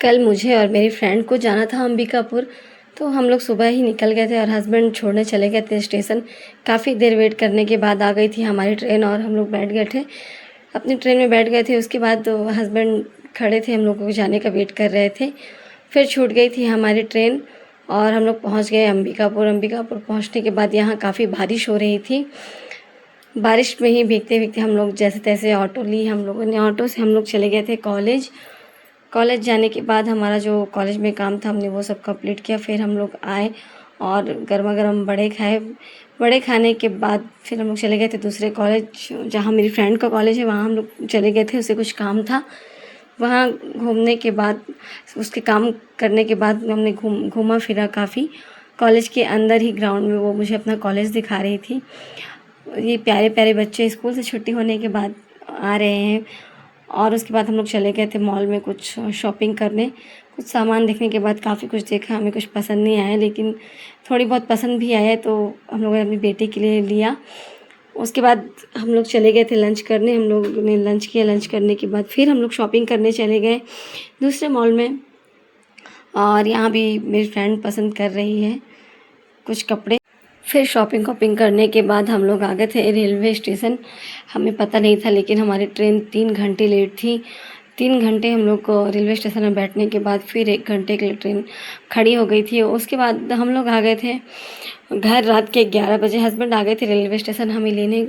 कल मुझे और मेरी फ्रेंड को जाना था अंबिकापुर, तो हम लोग सुबह ही निकल गए थे और हस्बैंड छोड़ने चले गए थे स्टेशन। काफ़ी देर वेट करने के बाद आ गई थी हमारी ट्रेन और हम लोग बैठ गए थे, अपनी ट्रेन में बैठ गए थे। उसके बाद हस्बैंड खड़े थे, हम लोग को जाने का वेट कर रहे थे। फिर छूट गई थी हमारी ट्रेन और हम लोग पहुँच गए अंबिकापुर। अंबिकापुर पहुँचने के बाद यहाँ काफ़ी बारिश हो रही थी। बारिश में ही भीगते भीगते हम लोग जैसे तैसे ऑटो ली हम लोगों ने। ऑटो से हम लोग चले गए थे कॉलेज। कॉलेज जाने के बाद हमारा जो कॉलेज में काम था हमने वो सब कंप्लीट किया। फिर हम लोग आए और गर्मा गर्म बड़े खाए। बड़े खाने के बाद फिर हम लोग चले गए थे दूसरे कॉलेज, जहाँ मेरी फ्रेंड का कॉलेज है, वहाँ हम लोग चले गए थे। उसे कुछ काम था। वहाँ घूमने के बाद, उसके काम करने के बाद हमने घूमा फिरा काफ़ी। कॉलेज के अंदर ही ग्राउंड में वो मुझे अपना कॉलेज दिखा रही थी। ये प्यारे प्यारे बच्चे स्कूल से छुट्टी होने के बाद आ रहे हैं। और उसके बाद हम लोग चले गए थे मॉल में कुछ शॉपिंग करने। कुछ सामान देखने के बाद काफ़ी कुछ देखा, हमें कुछ पसंद नहीं आया, लेकिन थोड़ी बहुत पसंद भी आया तो हम लोगों ने अपनी बेटी के लिए लिया। उसके बाद हम लोग चले गए थे लंच करने। हम लोग ने लंच किया। लंच करने के बाद फिर हम लोग शॉपिंग करने चले गए दूसरे मॉल में। और यहाँ भी मेरी फ्रेंड पसंद कर रही है कुछ कपड़े। फिर शॉपिंग करने के बाद हम लोग आ गए थे रेलवे स्टेशन। हमें पता नहीं था, लेकिन हमारी ट्रेन 3 घंटे लेट थी। 3 घंटे हम लोग को रेलवे स्टेशन में बैठने के बाद फिर 1 घंटे के लिए ट्रेन खड़ी हो गई थी। उसके बाद हम लोग आ गए थे घर रात के 11 बजे। हस्बैंड आ गए थे रेलवे स्टेशन हमें लेने।